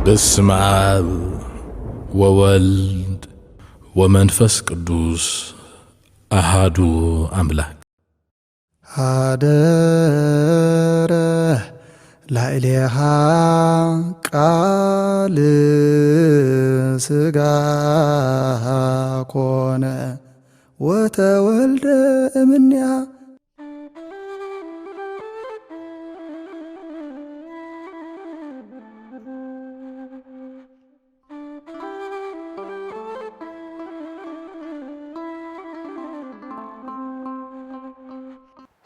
በስመ አብ ወወልድ ወመንፈስ ቅዱስ አሃዱ አምላክ። አደረ ላዕሌሃ ቃል ሥጋ ኮነ ወተወልደ እምኔሃ።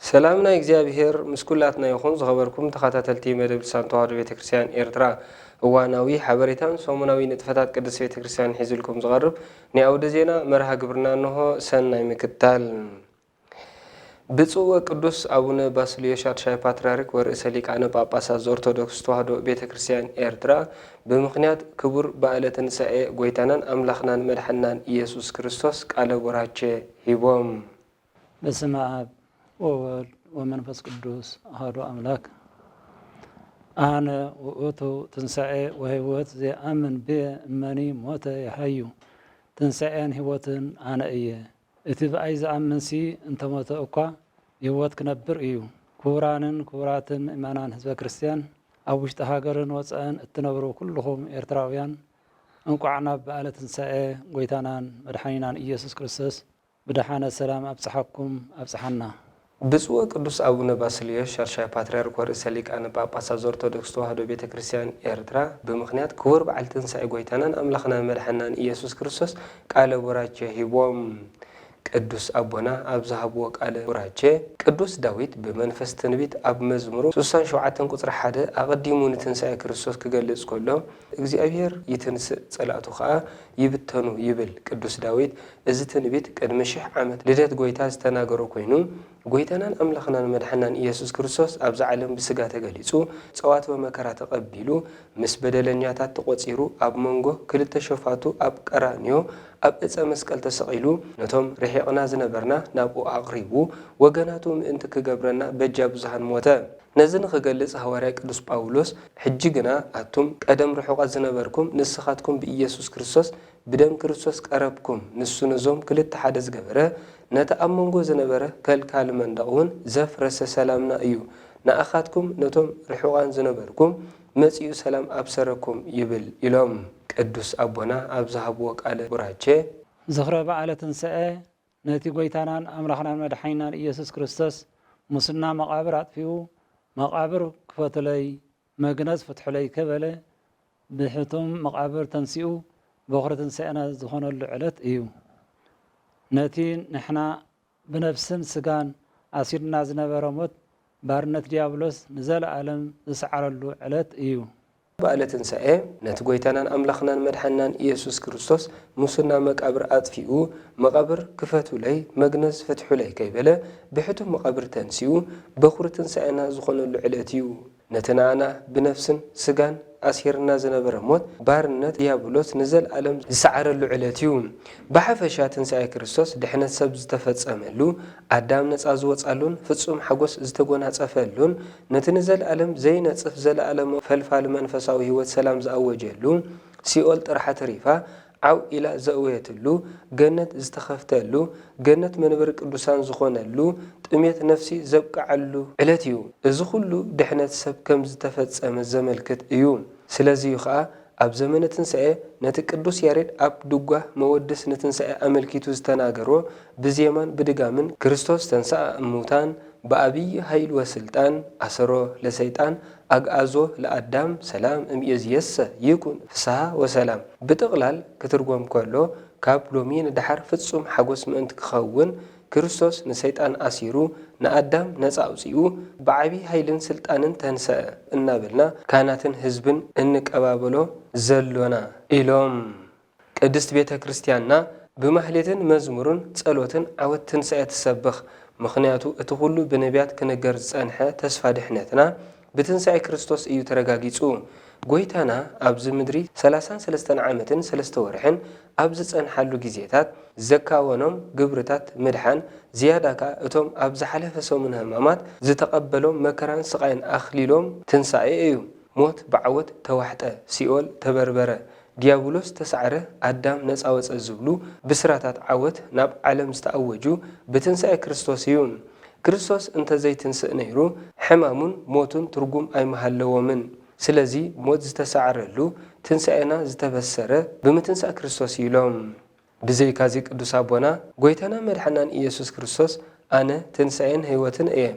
ሰላምና እግዚአብሔር ምስኩላትና ይኹን ዝኸበርኩም ተኸታተልቲ መደብ ልሳን ተዋህዶ ቤተክርስቲያን ኤርትራ እዋናዊ ሓበሬታን ሰሙናዊ ንጥፈታት ቅዱስ ቤተክርስቲያን ሒዙልኩም ዝቐርብ ናይ አውደ ዜና መርሃ ግብርና እንሆ። ሰናይ ምክታል። ብፁዕ ወቅዱስ አቡነ ባስልዮስ ሻድሻይ ፓትርያርክ ወርእሰ ሊቃነ ጳጳሳት ዘኦርቶዶክስ ተዋህዶ ቤተክርስቲያን ኤርትራ ብምኽንያት ክቡር በዓለ ትንሣኤ ጎይታናን አምላኽናን መድሓናን ኢየሱስ ክርስቶስ ቃለ ቡራኬ ሂቦም። በስመ አብ ወወልድ ወመንፈስ ቅዱስ አሐዱ አምላክ። አነ ውእቱ ትንሣኤ ወህይወት ዘአምን ብየ እመኒ ሞተ የሐዩ። ትንሣኤን ህይወትን አነ እየ። እቲ ብኣይ ዝኣምንሲ እንተሞተ እኳ ህይወት ክነብር እዩ። ክቡራንን ክቡራትን ምእመናን ህዝበ ክርስቲያን ኣብ ውሽጢ ሃገርን ወፃእን እትነብሩ ኩልኹም ኤርትራውያን እንቋዕ ናብ በዓለ ትንሣኤ ጎይታናን መድሓኒናን ኢየሱስ ክርስቶስ ብድሓነ ሰላም ኣብፅሓኩም ኣብፅሓና። ብፁዕ ወቅዱስ አቡነ ባስልዮስ ሻድሻይ ፓትርያርክ ወርእሰ ሊቃነ ጳጳሳት ዘኦርቶዶክስ ተዋህዶ ቤተክርስቲያን ኤርትራ ብምኽንያት ክቡር በዓለ ትንሣኤ ጎይታናን አምላኽናን መድሓናን ኢየሱስ ክርስቶስ ቃለ ቡራኬ ሂቦም። ቅዱስ አቦና ኣብ ዝሃብዎ ቃለ ቡራኬ ቅዱስ ዳዊት ብመንፈስ ትንቢት ኣብ መዝሙሩ 67 ቁፅሪ 1 ኣቐዲሙ ንትንሣኤ ክርስቶስ ክገልጽ ከሎ እግዚአብሔር ይትንስእ ጸላእቱ ከዓ ይብተኑ ይብል ቅዱስ ዳዊት እዚ ትንቢት ቅድሚ 1000 ዓመት ልደት ጎይታ ዝተናገሮ ኮይኑ ጎይታናን አምላኽናን መድሓናን ኢየሱስ ክርስቶስ ኣብዚ ዓለም ብስጋ ተገሊጹ ፀዋትወ መከራ ተቐቢሉ ምስ በደለኛታት ተቆፂሩ ኣብ መንጎ ክልተ ሸፋቱ ኣብ ቀራንዮ ኣብ ዕፀ መስቀል ተሰቒሉ ነቶም ርሒቕና ዝነበርና ናብኡ ኣቕሪቡ ወገናቱ ምእንቲ ክገብረና በጃ ብዙሃን ሞተ። ነዚ ንኽገልጽ ሃዋርያ ቅዱስ ጳውሎስ ሕጂ ግና ኣቱም ቀደም ርሑቓት ዝነበርኩም ንስኻትኩም ብኢየሱስ ክርስቶስ ብደም ክርስቶስ ቀረብኩም ንሱ ነዞም ክልተ ሓደ ዝገበረ ነቲ ኣብ መንጎ ዝነበረ ከልካል መንደቕ እውን ዘፍረሰ ሰላምና እዩ። ንኣኻትኩም ነቶም ርሑቓን ዝነበርኩም መጺኡ ሰላም ኣብሰረኩም ይብል ኢሎም ቅዱስ አቦና ኣብ ዝሃብዎ ቃለ ቡራኬ ዝኽረ በዓለ ትንሣኤ ነቲ ጎይታናን አምላኽናን መድሓኒናን ኢየሱስ ክርስቶስ ሙስና መቃብር ኣጥፊኡ መቃብር ክፈትለይ መግነዝ ፍትሑለይ ከበለ ብሕቱም መቃብር ተንሲኡ በኹሪ ትንሣኤና ዝኾነሉ ዕለት እዩ። ነቲ ንሕና ብነፍስን ስጋን ኣሲድና ዝነበረ ሞት ባርነት ዲያብሎስ ንዘለዓለም ዝሰዓረሉ ዕለት እዩ። በዓለ ትንሣኤ ነቲ ጎይታናን አምላኽናን መድሓናን ኢየሱስ ክርስቶስ ሙስና መቃብር ኣጥፊኡ መቃብር ክፈትውለይ መግነዝ ፍትሑለይ ከይበለ ብሕቱም መቃብር ተንሲኡ በኹሪ ትንሣኤና ዝኾነሉ ዕለት እዩ። ነቲ ንኣና ብነፍስን ስጋን ኣሲርና ዝነበረ ሞት ባርነት ዲያብሎስ ንዘለዓለም ዝሰዓረሉ ዕለት እዩ። ብሓፈሻ ትንሣኤ ክርስቶስ ድሕነት ሰብ ዝተፈጸመሉ ኣዳም ነፃ ዝወፃሉን ፍጹም ሓጎስ ዝተጎናፀፈሉን ነቲ ንዘለዓለም ዘይነጽፍ ዘለዓለም ፈልፋሊ መንፈሳዊ ህይወት ሰላም ዝኣወጀሉ ሲኦል ጥራሓ ተሪፋ ዓው ኢላ ዘእወየትሉ ገነት ዝተኸፍተሉ ገነት መንበሪ ቅዱሳን ዝኾነሉ ጥሜት ነፍሲ ዘብቅዓሉ ዕለት እዩ። እዚ ኩሉ ድሕነት ሰብ ከም ዝተፈጸመ ዘመልክት እዩ። ስለዚ ከዓ ኣብ ዘመነ ትንሣኤ ነቲ ቅዱስ ያሬድ ኣብ ድጓ መወድስ ንትንሣኤ ኣመልኪቱ ዝተናገሮ ብዜማን ብድጋምን ክርስቶስ ተንሥአ እሙታን ብዓብይ ኃይል ወስልጣን ኣሰሮ ለሰይጣን ኣግዓዞ ለኣዳም ሰላም እምይእዜሰ ይኩን ፍስሓ ወሰላም ብጥቕላል ክትርጎም ከሎ ካብ ሎሚ ንድሓር ፍጹም ሓጎስ ምእንቲ ክኸውን ክርስቶስ ንሰይጣን ኣሲሩ ንኣዳም ነፃ ኣውፂኡ ብዓብይ ኃይልን ስልጣንን ተንሰአ እናበልና ካህናትን ህዝብን እንቀባበሎ ዘሎና ኢሎም ቅድስት ቤተ ክርስቲያንና ብማህሌትን መዝሙርን ጸሎትን ዓወት ትንሣኤ ትሰብኽ። ምኽንያቱ እቲ ኩሉ ብነቢያት ክነገር ዝጸንሐ ተስፋ ድሕነትና ብትንሣኤ ክርስቶስ እዩ ተረጋጊጹ። ጎይታና ኣብዚ ምድሪ 33 ዓመትን 3 ወርሕን ኣብ ዝጸንሓሉ ግዜታት ዘካወኖም ግብርታት ምድሓን ዝያዳካ እቶም ኣብ ዝሓለፈ ሰሙን ህማማት ዝተቐበሎም መከራን ስቃይን ኣኽሊሎም ትንሣኤ እዩ። ሞት بعوت توحت سيول تبربرة ዲያብሎስ ተሳዕረ አዳም ነፃ ወፀ ዝብሉ ብስራታት ዓወት ናብ ዓለም ዝተአወጁ በትንሳኤ ክርስቶስ ይሁን ክርስቶስ እንተ ዘይትንስእ ነይሩ ሕማሙን ሞቱን ትርጉም አይመሃለዎምን ስለዚ ሞት ዝተሳዕረሉ ትንሳኤና ዝተበሰረ ብምትንሳኤ ክርስቶስ ይሎም ብዘይ ካዚ ቅዱስ አቦና ጎይታና መድሐናን ኢየሱስ ክርስቶስ አነ ትንሳኤን ህይወትን እየ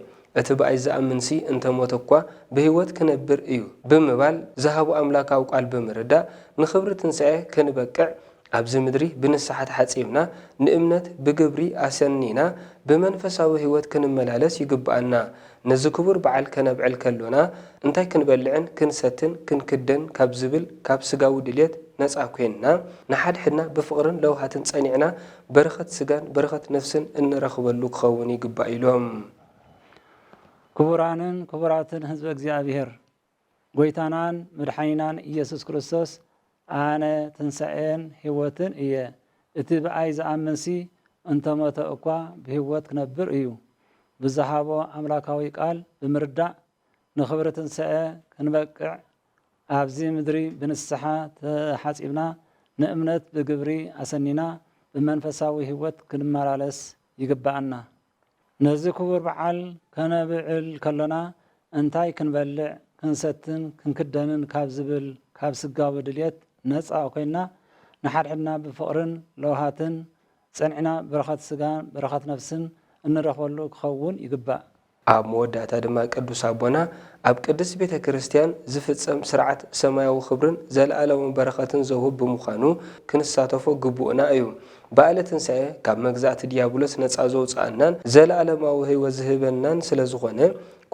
እትባይ ዘአምንሲ እንተ ሞት እኳ በህይወት ከነብር እዩ በመባል ዘሃቡ አምላካው ቃል በመረዳ ንኽብር ትንሳኤ ከንበቅዕ ኣብዚ ምድሪ ብንስሓት ሓጺምና ንእምነት ብግብሪ አሰኒና በመንፈሳዊ ህይወት ክንመላለስ ይግባአና ነዚ ክቡር በዓል ከነብዕል ከሎና እንታይ ክንበልዕን ክንሰትን ክንክደን ካብ ዝብል ካብ ስጋዊ ድልየት ነፃ ኮይንና ንሓድሕድና ብፍቕርን ለውሃትን ጸኒዕና በረኸት ስጋን በረኸት ነፍስን እንረኽበሉ ክኸውን ይግባእ ኢሎም ክቡራንን ክቡራትን ህዝበ እግዚአብሔር ጎይታናን መድኃኒናን ኢየሱስ ክርስቶስ አነ ትንሣኤን ህይወትን እየ እቲ በአይ ዝአምንሲ እንተሞተ እኳ ብህይወት ክነብር እዩ ብዝሃቦ አምላካዊ ቃል ብምርዳእ ንኽብሪ ትንሣኤ ክንበቅዕ ኣብዚ ምድሪ ብንስሓ ተሓጺብና ንእምነት ብግብሪ አሰኒና ብመንፈሳዊ ህይወት ክንመላለስ ይግባአና ነዚ ክቡር በዓል ከነብዕል ከሎና እንታይ ክንበልዕ ክንሰትን ክንክደንን ካብ ዝብል ካብ ስጋዊ ድልየት ነፃ ኮይና ንሓድሕድና ብፍቕርን ለውሃትን ጸኒዕና በረኸት ስጋን በረኸት ነፍስን እንረኽበሉ ክኸውን ይግባእ ኣብ መወዳእታ ድማ ቅዱስ አቦና ኣብ ቅዱስ ቤተ ክርስቲያን ዝፍጸም ስርዓት ሰማያዊ ክብርን ዘለኣለዊ በረኸትን ዘውህብ ብምዃኑ ክንሳተፎ ግቡእና እዩ በዓለ ትንሣኤ ካብ መግዛእቲ ዲያብሎስ ነፃ ዘውፅአናን ዘለኣለማዊ ህይወት ዝህበናን ስለ ዝኾነ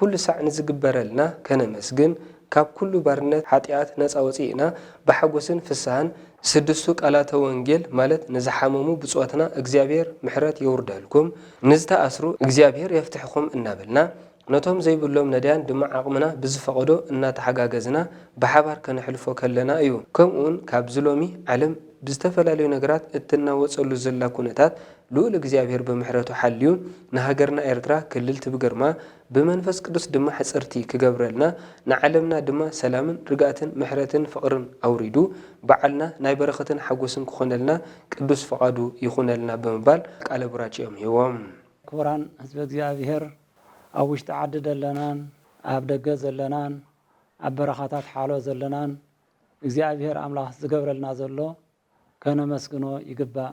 ኩሉ ሳዕ ንዝግበረልና ከነመስግን ካብ ኩሉ ባርነት ኃጢአት ነፃ ወፂእና ብሓጎስን ፍስሃን ስድስቱ ቃላተ ወንጌል ማለት ንዝሓመሙ ብፅዋትና እግዚአብሔር ምሕረት የውርዳልኩም ንዝተኣስሩ እግዚአብሔር የፍትሕኩም እናበልና ነቶም ዘይብሎም ነዳያን ድማ ዓቕምና ብዝፈቐዶ እናተሓጋገዝና ብሓባር ከነሕልፎ ከለና እዩ ከምኡውን ካብ ዝሎሚ ዓለም ብዝተፈላለዩ ነገራት እትናወፀሉ ዘላ ኩነታት ልዑል እግዚአብሔር ብምሕረቱ ሓልዩ ንሃገርና ኤርትራ ክልል ትብገርማ በመንፈስ ቅዱስ ድማ ሕፅርቲ ክገብረልና ንዓለምና ድማ ሰላምን ርጋእትን ምሕረትን ፍቕርን አውሪዱ በዓልና ናይ በረኸትን ሓጎስን ክኾነልና ቅዱስ ፈቃዱ ይኹነልና ብምባል ቃለ ቡራጭኦም ሂቦም ክቡራን ህዝበ እግዚአብሔር ኣብ ውሽጢ ዓዲ ዘለናን ኣብ ደገ ዘለናን ኣብ በረኻታት ሓሎ ዘለናን እግዚአብሔር አምላኽ ዝገብረልና ዘሎ ከነመስግኖ ይግባእ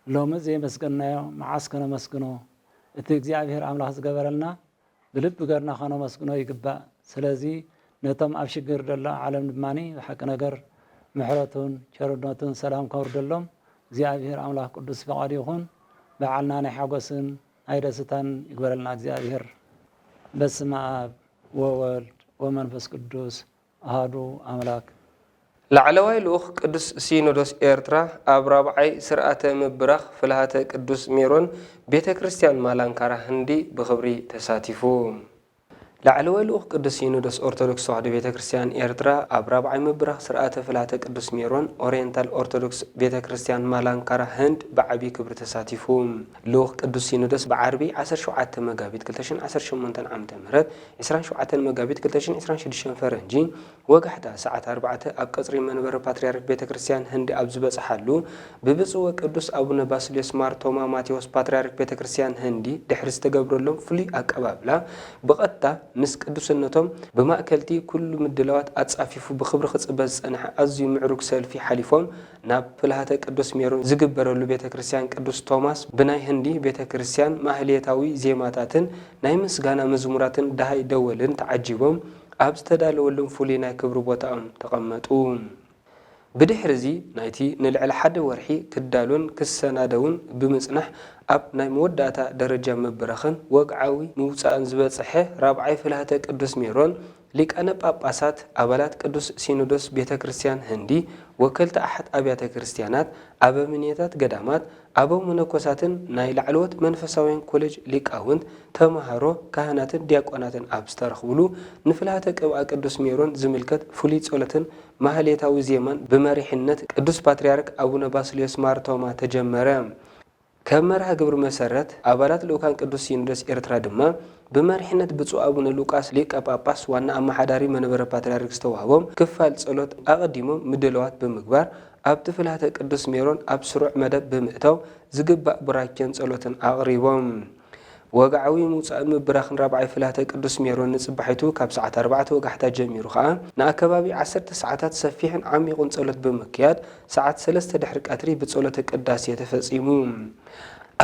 ሎሚ ዘይመስገናዮ መዓስ ከነመስግኖ እቲ እግዚአብሔር አምላኽ ዝገበረልና ብልብ ገርና ከነመስግኖ ይግባእ ስለዚ ነቶም ኣብ ሽግር ዘሎ ዓለም ድማኒ ብሓቂ ነገር ምሕረቱን ቸርነቱን ሰላም ከውርደሎም እግዚአብሔር አምላኽ ቅዱስ ፈቃዱ ይኹን በዓልና ናይ ሓጎስን ናይ ደስታን ይግበረልና እግዚአብሔር በስመ አብ ወወልድ ወመንፈስ ቅዱስ አሐዱ አምላክ ላዕለዋይ ልኡኽ ቅዱስ ሲኖዶስ ኤርትራ ኣብ ራብዓይ ስርዓተ ምብራኽ ፍልሃተ ቅዱስ ሜሮን ቤተ ክርስቲያን ማላንካራ ህንዲ ብኽብሪ ተሳቲፉ ላዕለዋይ ልኡኽ ቅዱስ ሲኖዶስ ኦርቶዶክስ ተዋህዶ ቤተ ክርስቲያን ኤርትራ ኣብ ራብዓይ ምብራኽ ስርዓተ ፍልሃተ ቅዱስ ሜሮን ኦሪየንታል ኦርቶዶክስ ቤተ ክርስቲያን ማላንካራ ህንድ ብዓቢ ክብሪ ተሳቲፉ ልኡኽ ቅዱስ ሲኖዶስ ብዓርቢ 17 መጋቢት 2018 ዓመተ ምህረት 27 መጋቢት 2026 ፈረንጂ ወጋሕታ ሰዓት 4 ኣብ ቀጽሪ መንበረ ፓትርያርክ ቤተ ክርስቲያን ህንዲ ኣብ ዝበጽሓሉ ብብፁዕ ቅዱስ አቡነ ባስልዮስ ማርቶማ ማቴዎስ ፓትርያርክ ቤተ ክርስቲያን ህንዲ ድሕሪ ዝተገብረሎም ፍሉይ አቀባብላ ብቐጥታ ምስ ቅዱስነቶም በማእከልቲ ኩሉ ምድላዋት አጻፊፉ ብኽብሪ ክጽበዝ ጸንሐ ኣዝዩ ምዕሩግ ሰልፊ ሓሊፎም ናብ ፍልሃተ ቅዱስ ሜሮን ዝግበረሉ ቤተ ክርስቲያን ቅዱስ ቶማስ ብናይ ህንዲ ቤተ ክርስቲያን ማህሌታዊ ዜማታትን ናይ ምስጋና መዝሙራትን ዳሃይ ደወልን ተዓጂቦም ኣብ ዝተዳለወሎም ፍሉይ ናይ ክብሪ ቦታኦም ተቐመጡ ብድሕሪዚ ናይቲ ንልዕሊ ሓደ ወርሒ ክዳሉን ክሰናደውን ብምጽናሕ ኣብ ናይ መወዳእታ ደረጃ መበረኽን ወግዓዊ ምውፃእን ዝበጽሐ ራብዓይ ፍልሃተ ቅዱስ ሜሮን ሊቃነ ጳጳሳት አባላት ቅዱስ ሲኖዶስ ቤተ ክርስቲያን ህንዲ ወከልቲ ኣሓት ኣብያተ ክርስቲያናት አበምኔታት ገዳማት አበው መነኮሳትን ናይ ላዕለዎት መንፈሳውያን ኮሌጅ ሊቃውንት ተማሃሮ ካህናትን ዲያቆናትን ኣብ ዝተረኽብሉ ንፍልሃተ ቅብአ ቅዱስ ሜሮን ዝምልከት ፍሉይ ጸሎትን ማህሌታዊ ዜማን ብመሪሕነት ቅዱስ ፓትርያርክ አቡነ ባስልዮስ ማርቶማ ተጀመረ ከመርሃ ግብር መሰረት አባላት ልኡካን ቅዱስ ሲኖዶስ ኤርትራ ድማ በመሪሕነት ብፁዕ አቡነ ሉቃስ ሊቀ ጳጳስ ዋና አማሓዳሪ መንበረ ፓትርያርክ ዝተዋህቦም ክፋል ጸሎት አቀዲሞም ምድለዋት ብምግባር ኣብቲ ፍልሃተ ቅዱስ ሜሮን ኣብ ስሩዕ መደብ ብምእታው ዝግባእ ቡራኬን ጸሎትን አቅሪቦም ወጋዓዊ ሙጻእ ምብራኽን ራብዓይ ፍልሃተ ቅዱስ ሜሮን ንጽባሒቱ ካብ ሰዓት 4 ወጋሕታ ጀሚሩ ከዓ ንኣከባቢ 10 ሰዓታት ሰፊሕን ዓሚቑን ጸሎት ብምክያድ ሰዓት 3 ድሕሪ ቀትሪ ብጸሎተ ቅዳሴ ተፈጺሙ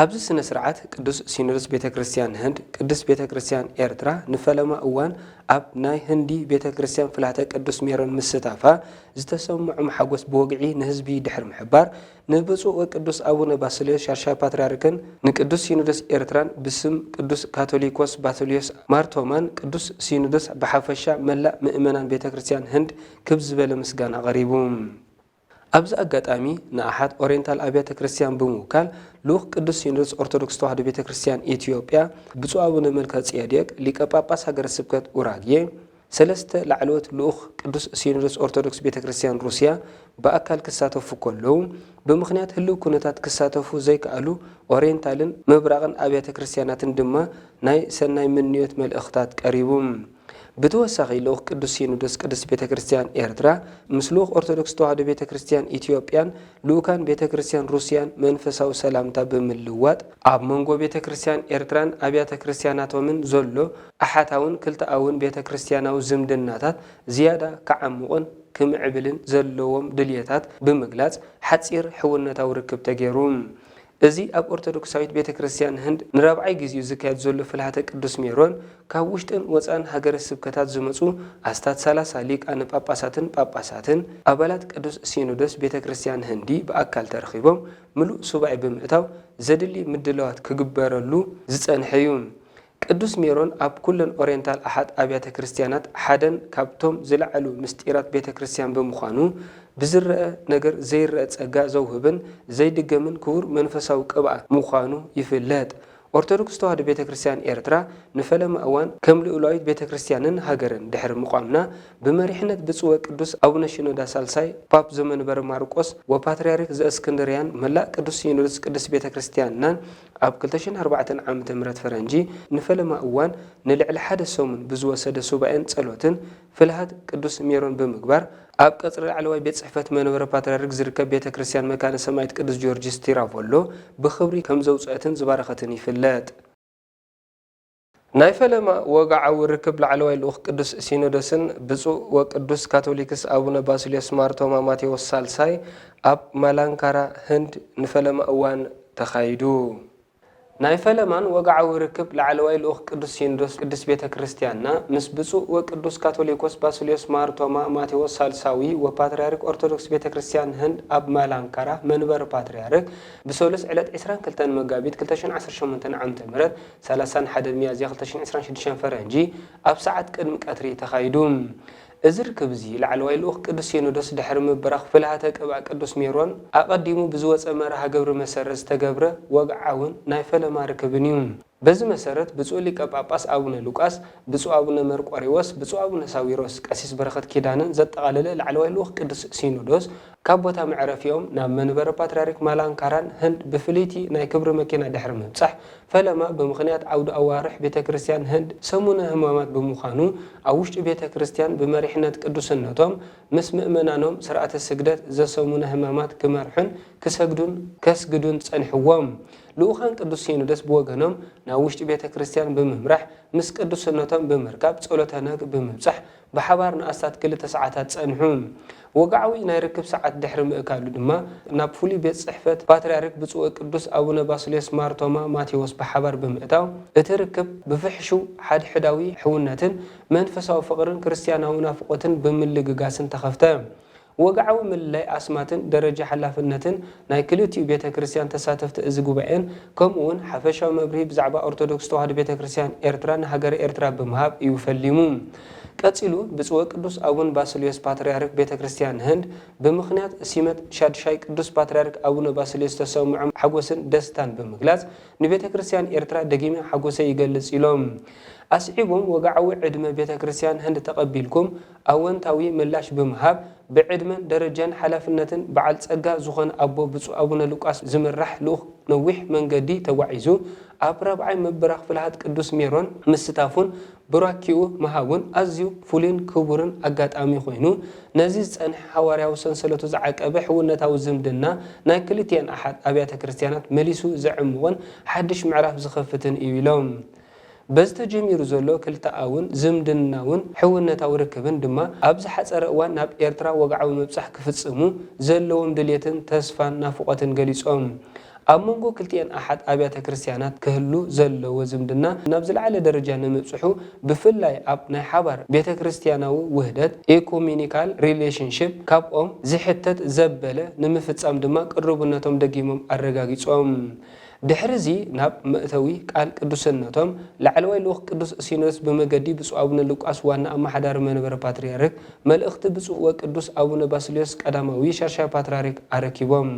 ኣብዚ ስነ ስርዓት ቅዱስ ሲኖዶስ ቤተክርስቲያን ህንድ ቅዱስ ቤተክርስቲያን ኤርትራ ንፈለማ እዋን ኣብ ናይ ህንዲ ቤተክርስቲያን ፍልሃተ ቅዱስ ሜሮን ምስታፋ ዝተሰምዑ ሓጎስ ብወግዒ ንህዝቢ ድሕሪ ምሕባር ንብፁዕ ወቅዱስ አቡነ ባስልዮስ ሻርሻይ ፓትርያርክን ንቅዱስ ሲኖዶስ ኤርትራን ብስም ቅዱስ ካቶሊኮስ ባስልዮስ ማርቶማን ቅዱስ ሲኖዶስ ብሓፈሻ መላእ ምእመናን ቤተክርስቲያን ህንድ ክብ ዝበለ ምስጋና ቀሪቡ ኣብዚ አጋጣሚ ንኣሓት ኦሪየንታል አብያተ ክርስቲያን ብምውካል ልኡኽ ቅዱስ ሲኖዶስ ኦርቶዶክስ ተዋህዶ ቤተክርስቲያን ኢትዮጵያ ብፁዕ አቡነ መልከ ጼዴቅ ሊቀ ጳጳስ ሃገረ ስብከት ኡራግየ ሰለስተ ላዕለዎት ልኡኽ ቅዱስ ሲኖዶስ ኦርቶዶክስ ቤተክርስቲያን ሩስያ በአካል ክሳተፉ ከለዉ ብምኽንያት ህልው ኩነታት ክሳተፉ ዘይከኣሉ ኦሪየንታልን ምብራቕን አብያተ ክርስቲያናትን ድማ ናይ ሰናይ ምንዮት መልእኽታት ቀሪቡ ብተወሳኺ ልኡኽ ቅዱስ ሲኖዶስ ቅዱስ ቤተክርስቲያን ኤርትራ ምስ ልኡኽ ኦርቶዶክስ ተዋህዶ ቤተክርስቲያን ኢትዮጵያን ልኡካን ቤተክርስቲያን ሩስያን መንፈሳዊ ሰላምታ ብምልዋጥ ኣብ መንጎ ቤተክርስቲያን ኤርትራን አብያተ ክርስቲያናቶምን ዘሎ ኣሓታውን ክልተኣውን ቤተክርስቲያናዊ ዝምድናታት ዝያዳ ከዓምቑን ክምዕብልን ዘለዎም ድልየታት ብምግላጽ ሓጺር ሕውነታዊ ርክብ ተገይሩ እዚ ኣብ ኦርቶዶክሳዊት ቤተክርስቲያን ህንድ ንራብዓይ ግዚኡ ዝካየድ ዘሎ ፍልሃተ ቅዱስ ሜሮን ካብ ውሽጥን ወፃን ሃገረ ስብከታት ዝመጹ ኣስታት 30 ሊቃነ ጳጳሳትን ኣባላት ቅዱስ ሲኖዶስ ቤተክርስቲያን ህንዲ በአካል ተረኺቦም ምሉእ ሱባኤ ብምእታው ዘድሊ ምድለዋት ክግበረሉ ዝጸንሐ እዩ ቅዱስ ሜሮን ኣብ ኩለን ኦሪየንታል ኣሓት አብያተ ክርስቲያናት ሓደን ካብቶም ዝለዓሉ ምስጢራት ቤተክርስቲያን ብምዃኑ ብዝረአ ነገር ዘይረአ ጸጋ ዘውህብን ዘይድገምን ክቡር መንፈሳዊ ቅብኣ ምዃኑ ይፍለጥ ኦርቶዶክስ ተዋህዶ ቤተክርስቲያን ኤርትራ ንፈለማ እዋን ከም ልኡላዊት ቤተክርስቲያንን ሃገርን ድሕሪ ምቋምና ብመሪሕነት ብፁዕ ቅዱስ አቡነ ሽኖዳ ሳልሳይ ፓፕ ዘመንበረ ማርቆስ ወፓትርያርክ ዘእስክንድርያን መላእ ቅዱስ ሲኖዶስ ቅዱስ ቤተክርስቲያንናን ኣብ 2004 ዓመተ ምህረት ፈረንጂ ንፈለማ እዋን ንልዕሊ ሓደ ሰሙን ብዝወሰደ ሱባኤን ጸሎትን ፍልሃት ቅዱስ ሜሮን ብምግባር ኣብ ቀጽሪ ላዕለዋይ ቤት ጽሕፈት መንበረ ፓትርያርክ ዝርከብ ቤተክርስቲያን መካነ ሰማዕት ቅዱስ ጊዮርጊስ ቲራቮሎ ብኽብሪ ከም ዘውፅአትን ዝባረኸትን ይፍለጥ ናይ ፈለማ ወጋዓዊ ርክብ ላዕለዋይ ልኡኽ ቅዱስ ሲኖዶስን ብፁዕ ወቅዱስ ካቶሊክስ አቡነ ባስልዮስ ማርቶማ ማቴዎስ ሳልሳይ ኣብ ማላንካራ ህንድ ንፈለማ እዋን ተኻይዱ ናይ ፈለማን ወጋዓዊ ርክብ ላዕለዋይ ልኡኽ ቅዱስ ሲኖዶስ ቅዱስ ቤተክርስቲያንና ምስ ብፁዕ ወቅዱስ ካቶሊኮስ ባስልዮስ ማርቶማ ማቴዎስ ሳልሳዊ ወፓትርያርክ ኦርቶዶክስ ቤተክርስቲያን ህንድ ኣብ ማላንካራ መንበር ፓትርያርክ ብሰሉስ ዕለት 22 መጋቢት 2018 ዓመተ ምህረት 31 ሚያዝያ 2026 ፈረንጂ ኣብ ሰዓት ቅድሚ ቀትሪ ተኻይዱ እዚ ርክብ እዚ ላዕለዋይ ልኡኽ ቅዱስ ሲኖዶስ ድሕሪ ምብራኽ ፍልሃተ ቅብኣ ቅዱስ ሜሮን ኣቐዲሙ ብዝወፀ መርሃ ግብሪ መሰረት ዝተገብረ ወግዓውን ናይ ፈለማ ርክብን እዩ በዚ መሰረት ብፁዕ ሊቀ ጳጳስ አቡነ ሉቃስ ብፁዕ አቡነ መርቆሬዎስ ብፁዕ አቡነ ሳዊሮስ ቀሲስ በረኸት ኪዳንን ዘጠቃለለ ላዕለዋይ ልኡኽ ቅዱስ ሲኖዶስ ካብ ቦታ መዕረፊኦም ናብ መንበረ ፓትርያርክ ማላንካራን ህንድ ብፍልይቲ ናይ ክብሪ መኪና ድሕሪ ምብጻሕ ፈለማ ብምኽንያት ዓውዲ ኣዋርሕ ቤተክርስቲያን ህንድ ሰሙነ ህማማት ብምዃኑ ኣብ ውሽጢ ቤተክርስቲያን ብመሪሕነት ቅዱስነቶም ምስ ምእመናኖም ስርዓተ ስግደት ዘሰሙነ ህማማት ክመርሑን ከስግዱን ጸኒሕዎም ልኡኻን ቅዱስ ሲኖዶስ ብወገኖም ናብ ውሽጢ ቤተክርስቲያን ብምምራሕ ምስ ቅዱስነቶም ብምርካብ ጸሎተ ነግ ብምብጻሕ ብሓባር ንኣስታት 2 ሰዓታት ጸኒሑ ወጋዓዊ ናይ ርክብ ሰዓት ድሕሪ ምእካሉ ድማ ናብ ፍሉይ ቤት ጽሕፈት ፓትርያርክ ብፁዕ ቅዱስ አቡነ ባስልዮስ ማርቶማ ማቴዎስ ብሓባር ብምእታው እቲ ርክብ ብፍሕሹ ሓድሕዳዊ ሕውነትን መንፈሳዊ ፍቕርን ክርስቲያናዊ ናፍቆትን ብምልግጋስን ተኸፍተ ወጋዓዊ ምልላይ ኣስማትን ደረጃ ሓላፍነትን ናይ ክልቲኡ ቤተክርስቲያን ተሳተፍቲ እዚ ጉባኤን ከምኡውን ሓፈሻዊ መብርሂ ብዛዕባ ኦርቶዶክስ ተዋህዶ ቤተክርስቲያን ኤርትራ ንሃገረ ኤርትራ ብምሃብ እዩ ፈሊሙ ቀፂሉ ብፁዕ ቅዱስ አቡነ ባስልዮስ ፓትርያርክ ቤተክርስቲያን ህንድ ብምኽንያት ሲመት ሻድሻይ ቅዱስ ፓትርያርክ አቡነ ባስልዮስ ተሰምዖም ሓጎስን ደስታን ብምግላጽ ንቤተክርስቲያን ኤርትራ ደጊመ ሓጎሰ ይገልጽ ኢሎም አስዒቦም ወጋዓዊ ዕድመ ቤተክርስቲያን ህንድ ተቀቢልኩም አወንታዊ ምላሽ ብምሃብ بعدمن درجان حلفنتن بعد ጸጋ ዝኾነ አቦ ብፁዕ አቡነ ሉቃስ ዝምራሕ ልኡኽ ነዊሕ መንገዲ ተጓዒዙ ኣብ ረብዓይ መብራኽ ፍልሃት ቅዱስ ሜሮን ምስታፉን ብራኪኡ መሃቡን ኣዝዩ ፍሉይን ክቡርን ኣጋጣሚ ኮይኑ ነዚ ዝጸንሐ ሐዋርያዊ ሰንሰለቱ ዝዓቀበ ሕውነታዊ ዝምድና ናይ ክልቲአን ኣሓድ ኣብያተ ክርስቲያናት መሊሱ ዘዕምቆን ሓድሽ ምዕራፍ ዝኸፍትን እዩ ኢሎም በስተጀሚሩ ዘሎ ክልተኣውን ዝምድናውን ሕውነታዊ ርክብን ድማ ኣብ ዝሓፀረ እዋን ናብ ኤርትራ ወግዓዊ መብጻሕ ክፍጽሙ ዘለዎም ድልየትን ተስፋን ናፍቆትን ገሊጾም ኣብ መንጎ ክልቲአን ኣሓድ ኣብያተ ክርስቲያናት ክህሉ ዘለዎ ዝምድና ናብ ዝለዓለ ደረጃ ንምብጽሑ ብፍላይ ኣብ ናይ ሓባር ቤተ ክርስቲያናዊ ውህደት ኢኮሚኒካል ሪሌሽንሽፕ ካብኦም ዝሕተት ዘበለ ንምፍጻም ድማ ቅርብነቶም ደጊሞም ኣረጋጊጾም ድሕርዚ ናብ መእተዊ ቃል ቅዱስነቶም ላዕለዋይ ልኡኽ ቅዱስ ሲኖዶስ በመገዲ ብፁዕ አቡነ ሉቃስ ዋና አማሓዳሪ መንበረ ፓትርያርክ መልእኽቲ ብፁዕ ወቅዱስ አቡነ ባስልዮስ ቀዳማዊ ሻርሻይ ፓትርያርክ አረኪቦም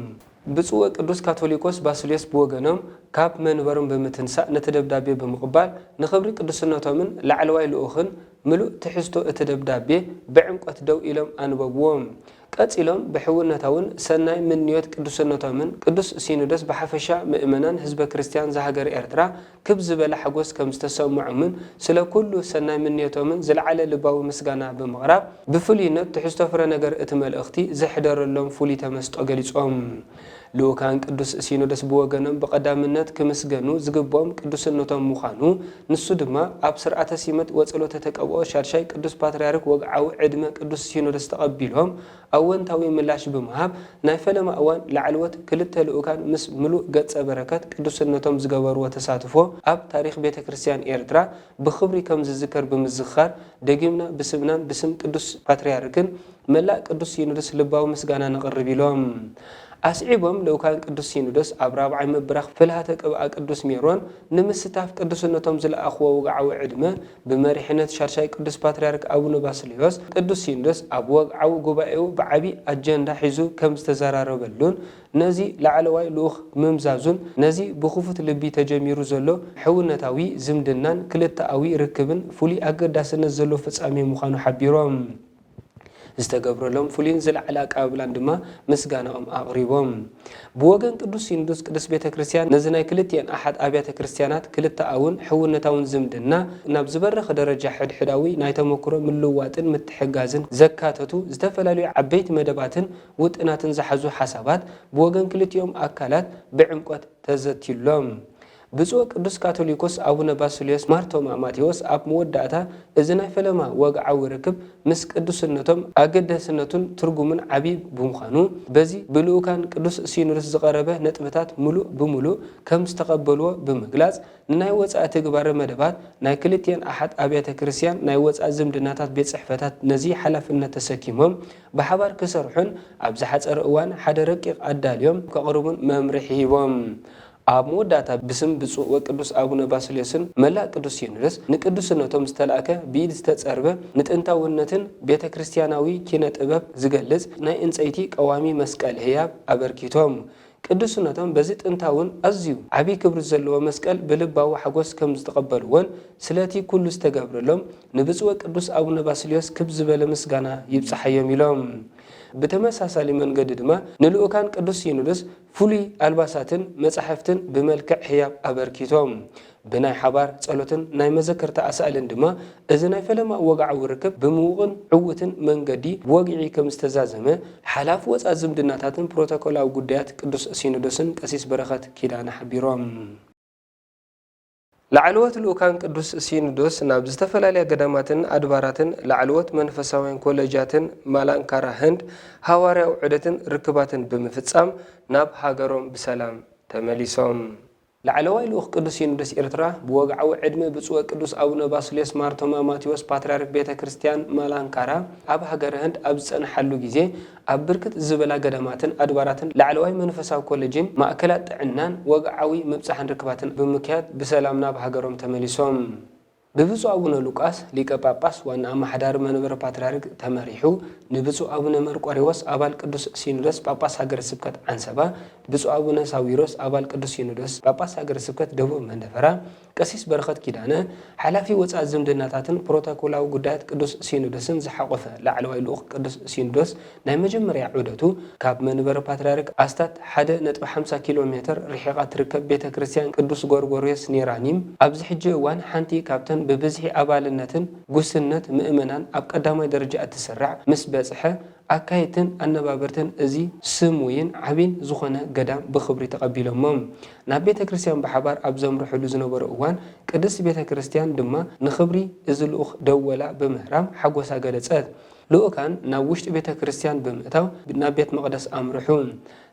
ብፁዕ ወቅዱስ ካቶሊኮስ ባስልዮስ ብወገኖም ካብ መንበሮም ብምትንሳእ ነቲ ደብዳቤ ብምቕባል ንኽብሪ ቅዱስነቶምን ላዕለዋይ ልኡኽን ምሉእ ትሕዝቶ እቲ ደብዳቤ ብዕምቆት ደው ኢሎም አንበብዎም ቀፂሎም ብሕውነታውን ሰናይ ምንዮት ቅዱስነቶምን ቅዱስ ሲኖዶስ ብሓፈሻ ምእመናን ህዝበ ክርስቲያን ዝሃገር ኤርትራ ክብ ዝበለ ሓጎስ ከም ዝተሰምዖምን ስለ ኩሉ ሰናይ ምንዮቶምን ዝለዓለ ልባዊ ምስጋና ብምቕራብ ብፍሉይነት ትሕዝቶ ፍረ ነገር እቲ መልእኽቲ ዘሕደረሎም ፍሉይ ተመስጦ ገሊጾም ልኡካን ቅዱስ ሲኖዶስ ብወገኖም ብቐዳምነት ክምስገኑ ዝግቦም ቅዱስነቶም ምዃኑ ንሱ ድማ ኣብ ስርዓተ ሲመት ወጸሎተ ተቀብኦ ሻድሻይ ቅዱስ ፓትርያርክ ወግዓዊ ዕድመ ቅዱስ ሲኖዶስ ተቐቢሎም ኣወንታዊ ምላሽ ብምሃብ ናይ ፈለማ እዋን ላዕለወት ክልተ ልኡካን ምስ ምሉእ ገጸ በረከት ቅዱስነቶም ዝገበርዎ ተሳትፎ ኣብ ታሪክ ቤተ ክርስቲያን ኤርትራ ብኽብሪ ከም ዝዝከር ብምዝኻር ደጊምና ብስምናን ብስም ቅዱስ ፓትርያርክን መላእ ቅዱስ ሲኖዶስ ልባዊ ምስጋና ነቕርብ ኢሎም አስዒቦም ልኡካን ቅዱስ ሲኖዶስ ኣብ ራብዓይ መብራኽ ፍልሃተ ቅብአ ቅዱስ ሜሮን ንምስታፍ ቅዱስነቶም ዝለኣኽዎ ወግዓዊ ዕድመ ብመሪሕነት ሻርሻይ ቅዱስ ፓትርያርክ አቡነ ባስልዮስ ቅዱስ ሲኖዶስ ኣብ ወግዓዊ ጉባኤው ብዓብይ አጀንዳ ሒዙ ከም ዝተዘራረበሉን ነዚ ላዕለዋይ ልኡኽ ምምዛዙን ነዚ ብኽፉት ልቢ ተጀሚሩ ዘሎ ሕውነታዊ ዝምድናን ክልተኣዊ ርክብን ፍሉይ ኣገዳስነት ዘሎ ፍጻሜ ምዃኑ ሓቢሮም ዝተገብረሎም ፍሉይን ዝለዓለ ኣቀባብላን ድማ ምስጋናኦም ኣቕሪቦም ብወገን ቅዱስ ሲኖዶስ ቅዱስ ቤተ ክርስቲያን ነዚ ናይ ክልቲአን ኣሓድ ኣብያተ ክርስቲያናት ክልተኣውን ሕውነታውን ዝምድና ናብ ዝበረኸ ደረጃ ሕድሕዳዊ ናይ ተመክሮ ምልውዋጥን ምትሕጋዝን ዘካተቱ ዝተፈላለዩ ዓበይቲ መደባትን ውጥናትን ዝሓዙ ሓሳባት ብወገን ክልቲኦም ኣካላት ብዕምቆት ተዘቲሎም ብፁዕ ቅዱስ ካቶሊኮስ አቡነ ባስልዮስ ማርቶማ ማቴዎስ ኣብ መወዳእታ እዚ ናይ ፈለማ ወግዓዊ ርክብ ምስ ቅዱስነቶም ኣገዳስነቱን ትርጉምን ዓብይ ብምዃኑ በዚ ብልኡካን ቅዱስ ሲኖዶስ ዝቐረበ ነጥብታት ሙሉእ ብምሉእ ከም ዝተቐበልዎ ብምግላጽ ንናይ ወፃኢ ተግባር መደባት ናይ ክልቲአን ኣሓድ ኣብያተ ክርስቲያን ናይ ወፃኢ ዝምድናታት ቤት ጽሕፈታት ነዚ ሓላፍነት ተሰኪሞም ብሓባር ክሰርሑን ኣብ ዝሓፀረ እዋን ሓደ ረቂቕ ኣዳልዮም ከቕርቡን መምርሒ ሂቦም ኣብ መወዳእታ ብስም ብፁዕ ወቅዱስ አቡነ ባስልዮስን መላእ ቅዱስ ሲኖዶስ ንቅዱስነቶም ዝተላእከ ብኢድ ዝተጸርበ ንጥንታውነትን ቤተ ክርስቲያናዊ ኪነ ጥበብ ዝገልጽ ናይ እንፀይቲ ቀዋሚ መስቀል ህያብ ኣበርኪቶም ቅዱስነቶም በዚ ጥንታውን ኣዝዩ ዓብይ ክብሪ ዘለዎ መስቀል ብልባዊ ሓጎስ ከም ዝተቐበልዎን ስለቲ ኩሉ ዝተገብረሎም ንብፁዕ ቅዱስ አቡነ ባስልዮስ ክብ ዝበለ ምስጋና ይብጽሐዮም ኢሎም بتمساسالي من قددما نلوكان قدوس سينودس فولي الباساتن مصحفتن بملكع حياب ابركيتوم بناي حبار ጸሎትን ናይ መዘከርታ ኣሳእልን ድማ እዚ ናይ ፈለማ ወግዓዊ ርክብ ብምውቕን ዕውትን መንገዲ ወግዒ ከም ዝተዛዘመ ሓላፍ ወፃ ዝምድናታትን ፕሮቶኮላዊ ጉዳያት ቅዱስ ሲኖዶስን ቀሲስ በረኸት ኪዳነ ሓቢሮም لعلوات الأوكان قدوس سينودوس ناب زتفلالي قداماتن أدباراتن لعلوات منفساوين كوليجاتن مالانكارا هند هواري وعدتن ركباتن بمفتسام ناب هاجروم بسلام تمليسوم لعلوات الأوخ قدوس سينودوس إرترا بوقعو عدمي بسوء قدوس أبونا باسليوس مارتوما ماتيوس باترارك بيتا كريستيان مالانكارا أب هاجر هند أبزن حلو جيزي أبركت زبلا قداماتن أدباراتن لعلوات منفساو كوليجين ما أكلات عنان وقعوي مبصحن ركباتن بمكيات بسلامنا بهاجروم تمليسوم ببصو أبونا لوكاس ليكا باباس وأن أما حدار منبر باتريرك تمريحو نبصو أبونا مرقوريوس أبال قدوس سينودوس باباس هاجر سبكت عنسبا بصو أبونا ساويروس أبال قدوس سينودوس باباس هاجر سبكت دبو مندفرا قسيس برخت كيدانه حلافي وصا زمدناتاتن بروتوكولاو غدات قدوس سينودوسن زحقفه لاعلواي لوق قدوس سينودوس ناي مجمريا عودتو كاب منبر باتريرك استات 1.50 كيلومتر رحيقه تركب بيته كريستيان قدوس غورغوريوس نيرانيم ابز حجه وان حنتي كابتن ببزحي ابالنتن غسنت مؤمنان اب قدامي درجه تسرع مس بصحه أكايتن أنبابرتن أزي سموين عبين زخنة قدام بخبري تقبيلهم نبيت كريستيان بحبار أبزم رحلو زنبر أوان كدس بيت كريستيان دما نخبري إزل أخ دولا بمهرام حقوسا قدسات لو كان ناوشت بيت كريستيان بمتاو نبيت مقدس أمرحون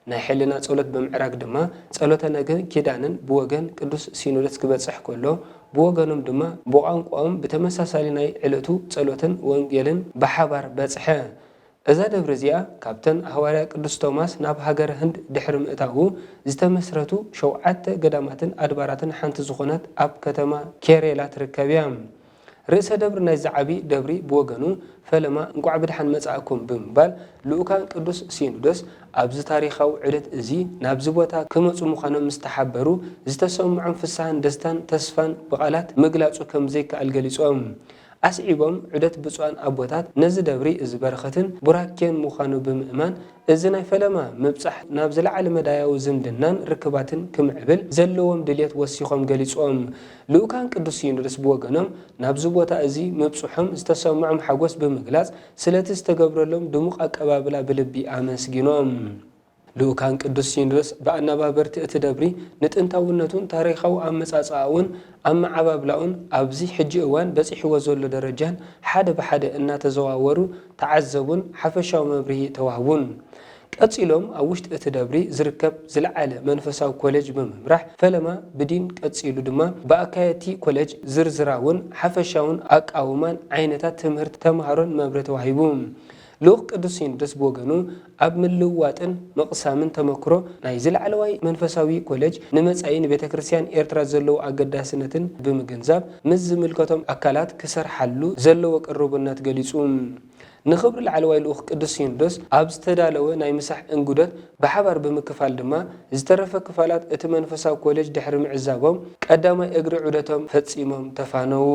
نحلنا صلوت بمعراق دما صلوتنا كيدانن بوغن قدوس سينودس كبصح كله بوغنم دما بوقانقوم بتمساسالي ناي علتو صلوتن وانجيلن بحبار بصحه إذا دبرزيا كابتن حواري قدوس توماس ناب هاجر هند دحر مئتاهو زتمسرتو شوعات قداماتن أدباراتن حانت زخونات أب كتما كيريلا تركبيام رئيس دبر نايزعبي دبري بوغنو فلما نقو عبدحان مصاكم بمبال لوكان قدوس سينودوس أبز تاريخاو عدت إزي نابزبوتا كمصو مخانو مستحبرو زتسمعون فسان دستان تسفان بقالات مقلاصو كمزيك القليصوم أسعيبهم عدت بصوان أبوتات نزد دبري إزبرختن براكين مخانو بمئمان إزناي فلما مبصح نابزل على مدايا وزمدنان ركباتن كمعبل زلوهم دليت وسيخهم قليصوهم لو كان قدوس سينودوس بوغنم نابزبوتا إزي مبصحهم استسمعهم حقوس بمقلاص سلت استقبرلهم دموق أكبابلا بلبي آمنسجينوهم لو كان قدوس سينودوس بأنا بابرت اتدبري نتنتاونتون تاريخاو أمصاصاون أما عبابلاون أبزي حجي أوان بس حوزول درجان حدا بحدا إنا تزواورو تعذبون حفشاو مبري توهبون قصيلهم أوشت اتدبري زركب زلعالة منفساو كوليج بممرح فلما بدين قصيلو دما بأكايتي كوليج زرزراون حفشاون أقاومان عينتا تمهرت تمهرون مبري توهبون لوق قدوس سينودوس بوغنو أب ملواتن مقسامن تمكرو نايزل علواي منفساوي كوليج نمصاين بيت كريستيان إرترا زلو أقداسنتن بمغنزاب مز ملكتهم أكلات كسر حلو زلو قربنات غليصوم نخبر العلواي لوق قدوس سينودوس أب استدالو ناي مسح انغودت بحبر بمكفال دما زترف كفالات ات منفساو كوليج دحر معزابهم قدامي اغر عودتهم فصيمهم تفانو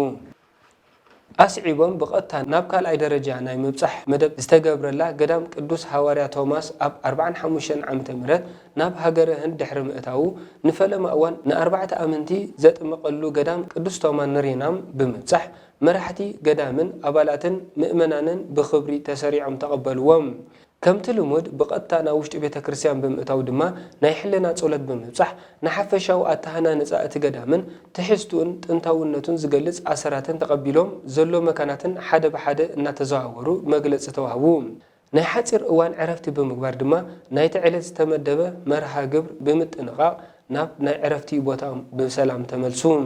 أسعيبهم بقطها نابكال أي درجة ناي مبصح مدب استقبر الله قدام قدوس حواريا توماس أب 45 عام تمرت ناب هاجر هند دحر مئتاو نفلم أوان ن4 أمنتي زت مقلو قدام قدوس تومان نرينام بمبصح مرحتي قدامن أبالاتن مؤمنانن بخبري تسريعهم تقبلوهم كم تلمود بقطة ناوشت بيت كريستيان بمئتاو دما نايحلنا صولت بمبصح نحفشاو أتهنا نزاءت قدامن تحستون تنتاونتون زقلص أسراتن تقبلهم زلو مكاناتن حدا بحدا إنا تزاورو مقلص توهبوم ناي حصير اوان عرفتي بمغبار دما ناي تعلز تمدبه مرها قبر بمتنقاق ناب ناي عرفتي بوتام بسلام تملسوم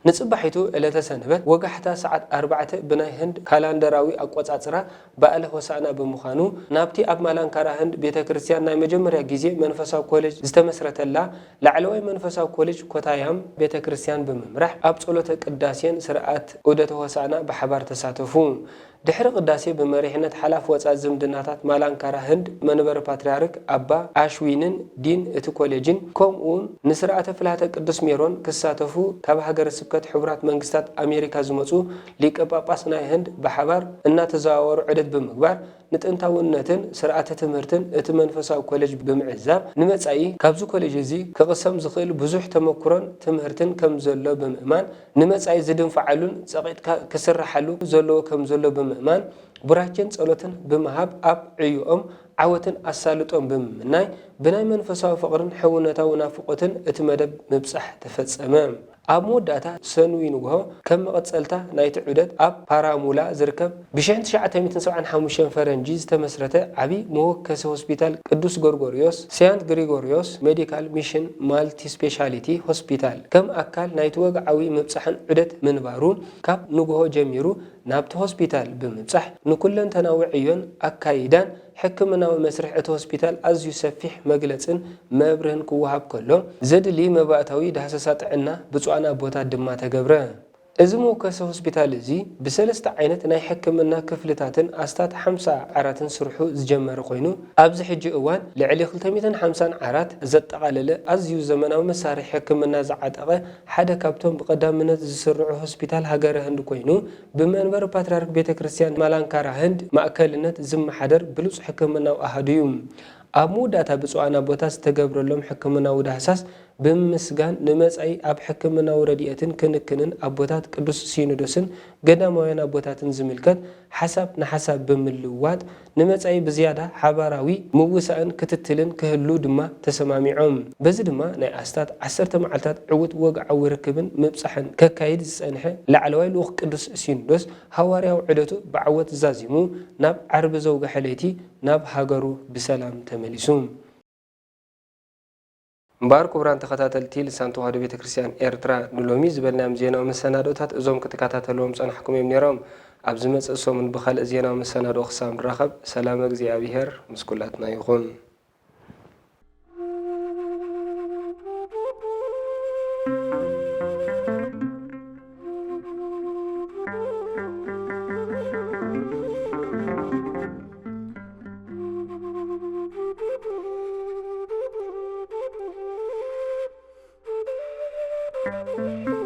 نصبحيتو إلى تسنبت وقحتا ساعة 4 بناي هند كالندراوي أقوصاصرا بأله وسانا بمخانو نابتي أب مالانكارا هند بيت كريستيان ناي مجمريا غيزي منفساو كوليج زتمسرتلا لعلوي منفساو كوليج كوتايام بيت كريستيان بممرح أب صلوته قداسين سرعات ودته وسانا بحبار تساتفو دحر قداسي بمريحنت حلاف وصا زمدناتات مالانكارا هند منبر باتريارك أبا أشوينن دين اتو كوليجين كومون نسرعات فلاته قدس ميرون كساتفو كاب هاجر سبكت حبرات منغستات أمريكا زمصو ليق باباس ناي هند بحبار إنا تزاورو عدد بمغبار نتنتاونتن سرعات تمرتن ات منفساو كوليج بمعزاب نمصاي كابزو كوليج زي كقسم زخيل بزح تمكرون تمهرتن كم زلو بمأمان نمصاي زدن فعلون صقيت كسرحلو زلو كم زلو بمأمان براكين صلوتن بمهاب اب عيوم عوتن اسالطون بمناي بناي منفساو فقرن حونتا ونافقتن اتمدب مبصح تفصمم اب موداتا سنوين وهو كم قصلتا نايت عدد اب بارامولا زركب بشنت 1975 فرنجيز تمسرته عبي موكس هوسبيتال قدوس غورغوريوس سانت غريغوريوس ميديكال ميشن مالتي سبيشاليتي هوسبيتال كم اكل نايت وقعوي مبصحن عدد منبارو كاب نغو جميرو نابت هوسبيتال بمبصح نكلن تناوعيون اكايدان حكمنا ومسرح ات هوسبيتال از يسفح مغلصن مبرهن كوهاب كله زدلي مباتاوي دحسسات عنا بصوانا بوتا دما تغبره እዚ ሞከሰ ሆስፒታል እዚ ብሰለስተ ዓይነት ናይ ሕክምና ክፍልታትን ኣስታት 54ን ስርሑ ዝጀመረ ኮይኑ ኣብዚ ሕጂ እዋን ልዕሊ 254 ዘጠቃለለ ኣዝዩ ዘመናዊ መሳርሒ ሕክምና ዝዓጠቀ ሓደ ካብቶም ብቀዳምነት ዝስርዑ ሆስፒታል ሃገረ ህንድ ኮይኑ ብመንበር ፓትርያርክ ቤተክርስትያን ማላንካራ ህንድ ማእከልነት ዝመሓደር ብሉጽ ሕክምናዊ ኣሃዱ እዩ። ኣብ መወዳእታ ብፁዓን ኣቦታት ዝተገብረሎም ሕክምናዊ ዳህሳስ ብምስጋን ንመጻኢ ኣብ ሕክምናዊ ረድኤትን ክንክንን ኣቦታት ቅዱስ ሲኖዶስን ገዳማውያን ኣቦታትን ዝምልከት ሓሳብ ንሓሳብ ብምልዋጥ ንመጻኢ ብዝያዳ ሓባራዊ ምውሳእን ክትትልን ክህሉ ድማ ተሰማሚዖም። በዚ ድማ ናይ ኣስታት 10 መዓልታት ዕውት ወግዓዊ ርክብን ምብጻሕን ከካይድ ዝጸንሐ ላዕለዋይ ልኡኽ ቅዱስ ሲኖዶስ ሃዋርያዊ ዑደቱ ብዓወት ዛዚሙ ናብ ዓርቢ ዘውግሐ ለይቲ ናብ ሃገሩ ብሰላም ተመሊሱ። እምበር ክቡራን ተኸታተልቲ ልሳን ተዋህዶ ቤተክርስትያን ኤርትራ ንሎሚ ዝበልናዮም ዜናዊ መሰናዶታት እዞም ክትከታተልዎም ጸናሕኩም እዮም ነይሮም። ኣብ ዝመጽእ ሰሙን ብኻልእ ዜናዊ መሰናዶ ክሳብ ንራኸብ ሰላም እግዚኣብሔር ምስ ኩላትና ይኹን። Thank you.